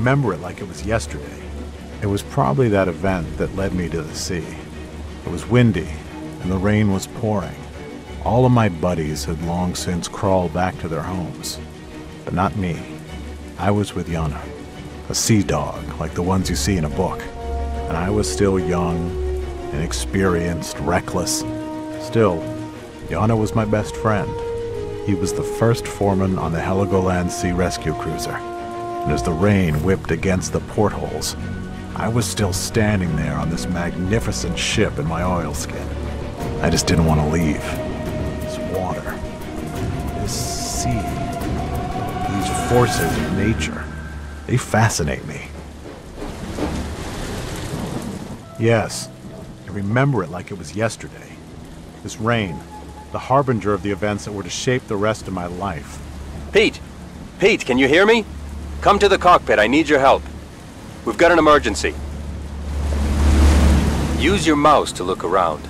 remember it like it was yesterday. It was probably that event that led me to the sea. It was windy, and the rain was pouring. All of my buddies had long since crawled back to their homes. But not me. I was with Yana, a sea dog like the ones you see in a book. And I was still young, inexperienced, reckless. Still, Yana was my best friend. He was the first foreman on the Heligoland Sea Rescue Cruiser. And as the rain whipped against the portholes, I was still standing there on this magnificent ship in my oilskin. I just didn't want to leave. This water, this sea, these forces of nature, they fascinate me. Yes, I remember it like it was yesterday. This rain, the harbinger of the events that were to shape the rest of my life. Pete! Pete, can you hear me? Come to the cockpit, I need your help. We've got an emergency. Use your mouse to look around.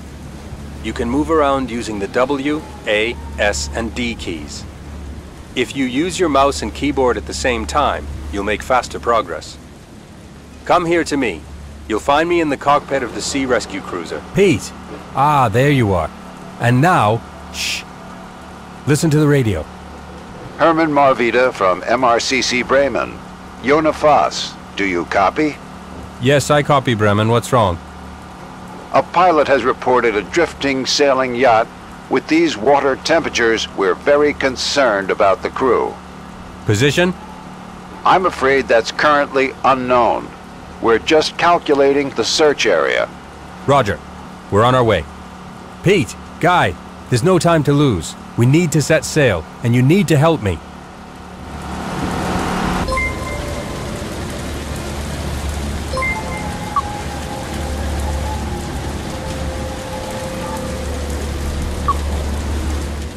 You can move around using the W, A, S, and D keys. If you use your mouse and keyboard at the same time, you'll make faster progress. Come here to me. You'll find me in the cockpit of the Sea Rescue Cruiser. Pete! Ah, there you are. And now, shh. Listen to the radio. Herman Marvita from MRCC Bremen. Jona Foss, do you copy? Yes, I copy, Bremen. What's wrong? A pilot has reported a drifting sailing yacht. With these water temperatures, we're very concerned about the crew. Position? I'm afraid that's currently unknown. We're just calculating the search area. Roger. We're on our way. Pete, Guy, there's no time to lose. We need to set sail, and you need to help me.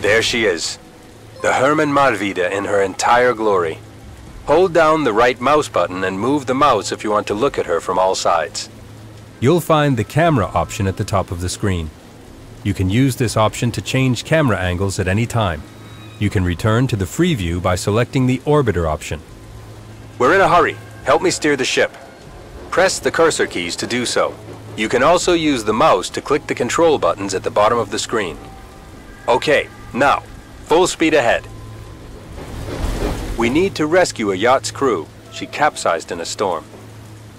There she is. The Herman Marvida in her entire glory. Hold down the right mouse button and move the mouse if you want to look at her from all sides. You'll find the camera option at the top of the screen. You can use this option to change camera angles at any time. You can return to the free view by selecting the orbiter option. We're in a hurry. Help me steer the ship. Press the cursor keys to do so. You can also use the mouse to click the control buttons at the bottom of the screen. Okay, now, full speed ahead. We need to rescue a yacht's crew. She capsized in a storm.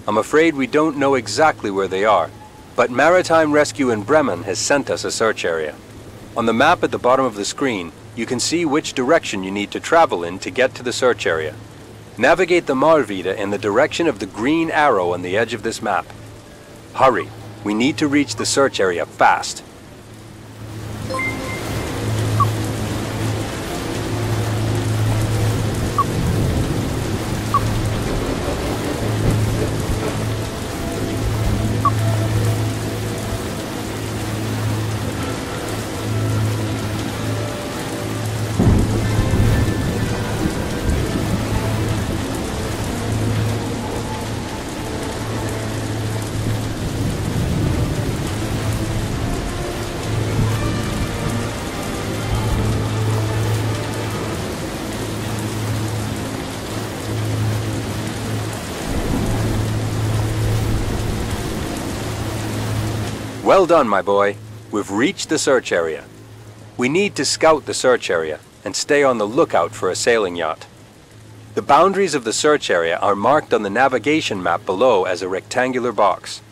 I'm afraid we don't know exactly where they are, but Maritime Rescue in Bremen has sent us a search area. On the map at the bottom of the screen, you can see which direction you need to travel in to get to the search area. Navigate the Marvida in the direction of the green arrow on the edge of this map. Hurry, we need to reach the search area fast. Well done, my boy. We've reached the search area. We need to scout the search area and stay on the lookout for a sailing yacht. The boundaries of the search area are marked on the navigation map below as a rectangular box.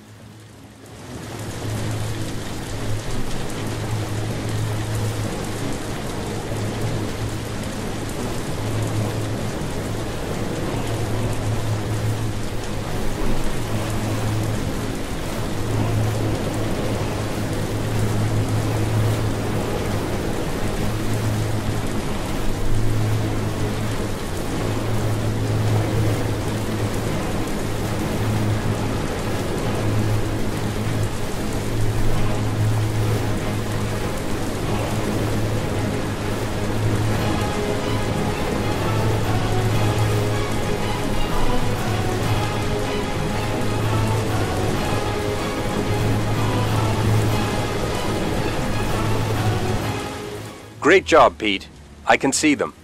Great job, Pete. I can see them.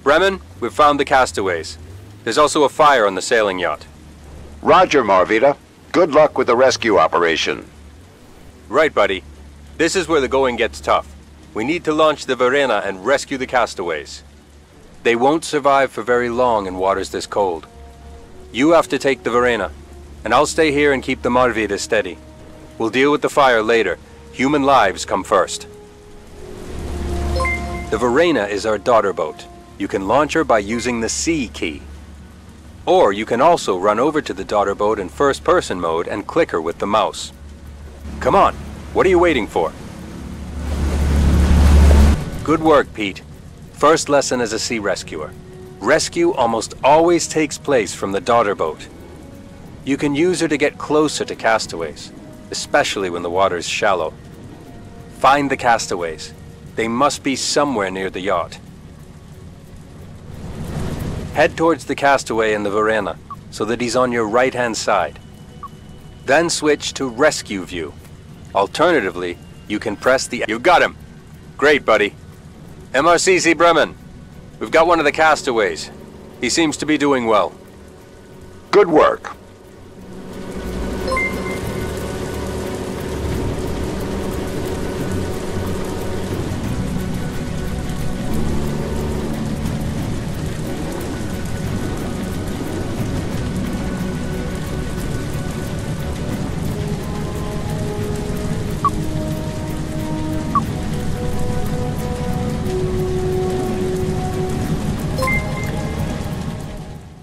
Bremen, we've found the castaways. There's also a fire on the sailing yacht. Roger, Marvita. Good luck with the rescue operation. Right, buddy. This is where the going gets tough. We need to launch the Verena and rescue the castaways. They won't survive for very long in waters this cold. You have to take the Verena, and I'll stay here and keep the Marvita steady. We'll deal with the fire later. Human lives come first. The Verena is our daughter boat. You can launch her by using the C key. Or you can also run over to the daughter boat in first-person mode and click her with the mouse. Come on, what are you waiting for? Good work, Pete. First lesson as a sea rescuer. Rescue almost always takes place from the daughter boat. You can use her to get closer to castaways, especially when the water is shallow. Find the castaways. They must be somewhere near the yacht. Head towards the castaway in the Verena so that he's on your right-hand side. Then switch to rescue view. Alternatively, you can press the... You got him! Great, buddy. MRCC Bremen, we've got one of the castaways. He seems to be doing well. Good work.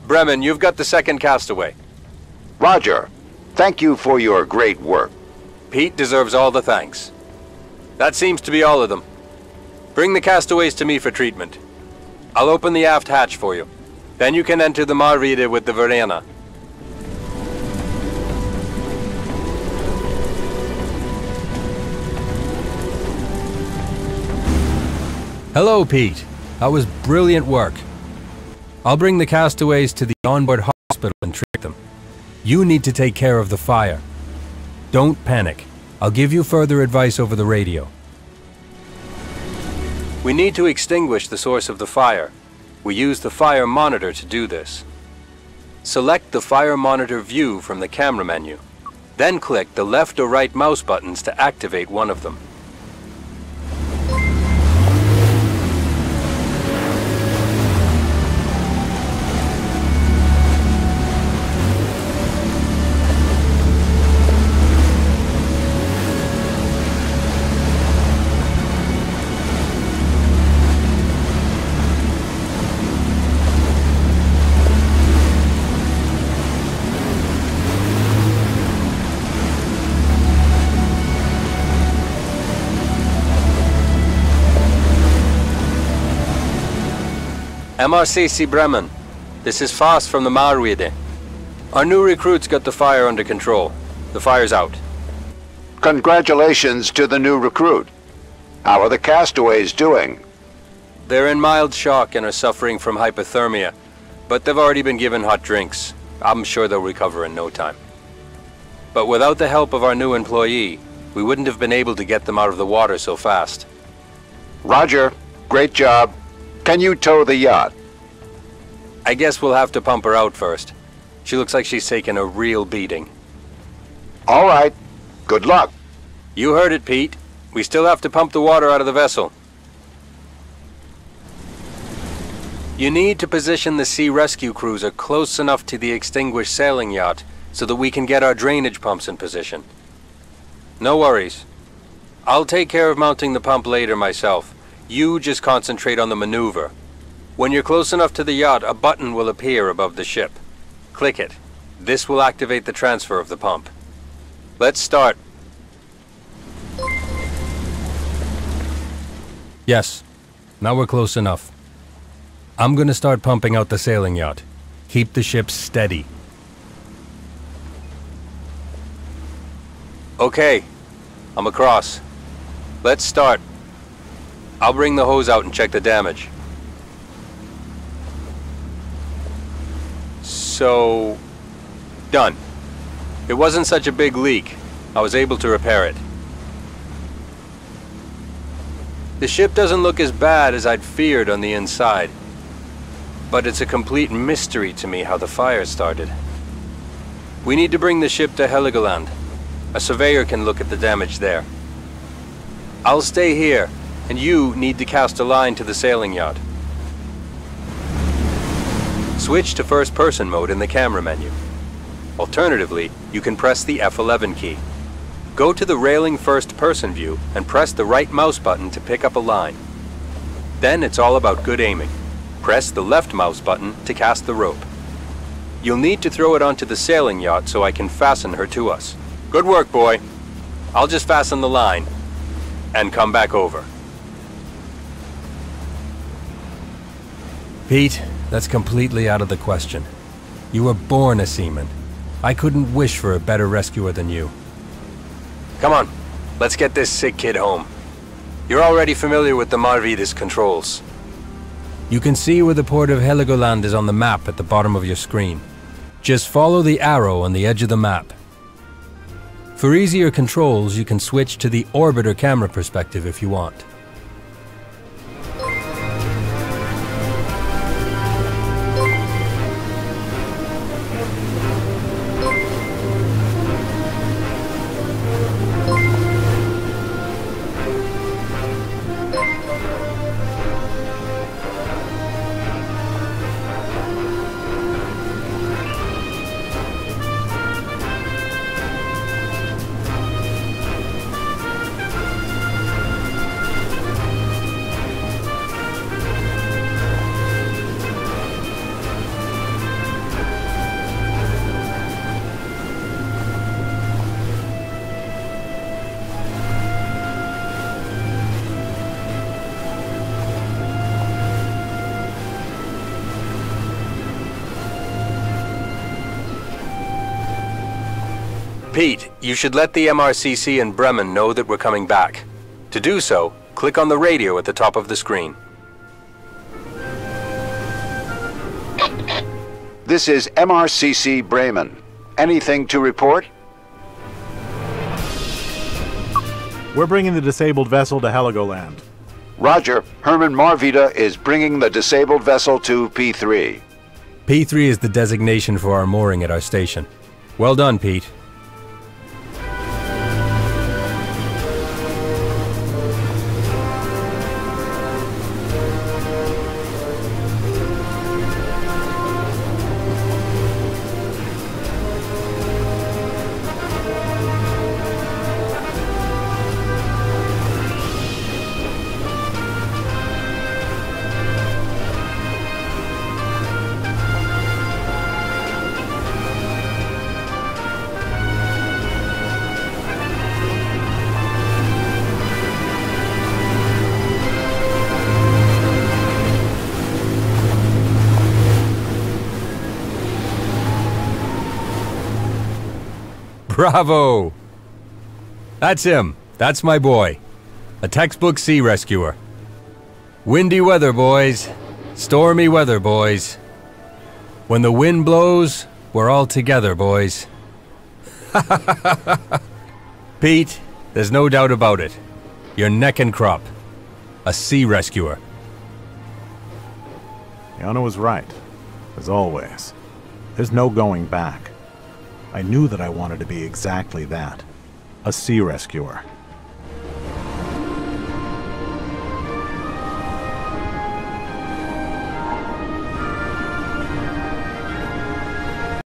Bremen, you've got the second castaway. Roger. Thank you for your great work. Pete deserves all the thanks. That seems to be all of them. Bring the castaways to me for treatment. I'll open the aft hatch for you. Then you can enter the Marvita with the Verena. Hello, Pete. That was brilliant work. I'll bring the castaways to the onboard hospital and treat them. You need to take care of the fire. Don't panic. I'll give you further advice over the radio. We need to extinguish the source of the fire. We use the fire monitor to do this. Select the fire monitor view from the camera menu. Then click the left or right mouse buttons to activate one of them. MRCC Bremen, this is Fast from the Marvita. Our new recruits got the fire under control. The fire's out. Congratulations to the new recruit. How are the castaways doing? They're in mild shock and are suffering from hypothermia, but they've already been given hot drinks. I'm sure they'll recover in no time. But without the help of our new employee, we wouldn't have been able to get them out of the water so fast. Roger. Great job. Can you tow the yacht? I guess we'll have to pump her out first. She looks like she's taken a real beating. All right. Good luck. You heard it, Pete. We still have to pump the water out of the vessel. You need to position the sea rescue cruiser close enough to the extinguished sailing yacht so that we can get our drainage pumps in position. No worries. I'll take care of mounting the pump later myself. You just concentrate on the maneuver. When you're close enough to the yacht, a button will appear above the ship. Click it. This will activate the transfer of the pump. Let's start. Yes. Now we're close enough. I'm gonna start pumping out the sailing yacht. Keep the ship steady. Okay. I'm across. Let's start. I'll bring the hose out and check the damage. So... done. It wasn't such a big leak. I was able to repair it. The ship doesn't look as bad as I'd feared on the inside. but it's a complete mystery to me how the fire started. We need to bring the ship to Heligoland. A surveyor can look at the damage there. I'll stay here, and you need to cast a line to the sailing yacht. Switch to first-person mode in the camera menu. Alternatively, you can press the F11 key. Go to the railing first-person view and press the right mouse button to pick up a line. Then it's all about good aiming. Press the left mouse button to cast the rope. You'll need to throw it onto the sailing yacht so I can fasten her to us. Good work, boy. I'll just fasten the line and come back over. Pete, that's completely out of the question. You were born a seaman. I couldn't wish for a better rescuer than you. Come on, let's get this sick kid home. You're already familiar with the Marvida's controls. You can see where the port of Heligoland is on the map at the bottom of your screen. Just follow the arrow on the edge of the map. For easier controls, you can switch to the orbiter camera perspective if you want. Pete, you should let the MRCC in Bremen know that we're coming back. To do so, click on the radio at the top of the screen. This is MRCC Bremen. Anything to report? We're bringing the disabled vessel to Heligoland. Roger. Herman Marvida is bringing the disabled vessel to P3. P3 is the designation for our mooring at our station. Well done, Pete. Bravo! That's him. That's my boy. A textbook sea rescuer. Windy weather, boys. Stormy weather, boys. When the wind blows, we're all together, boys. Pete, there's no doubt about it. You're neck and crop. A sea rescuer. Yana was right, as always. There's no going back. I knew that I wanted to be exactly that. A sea rescuer.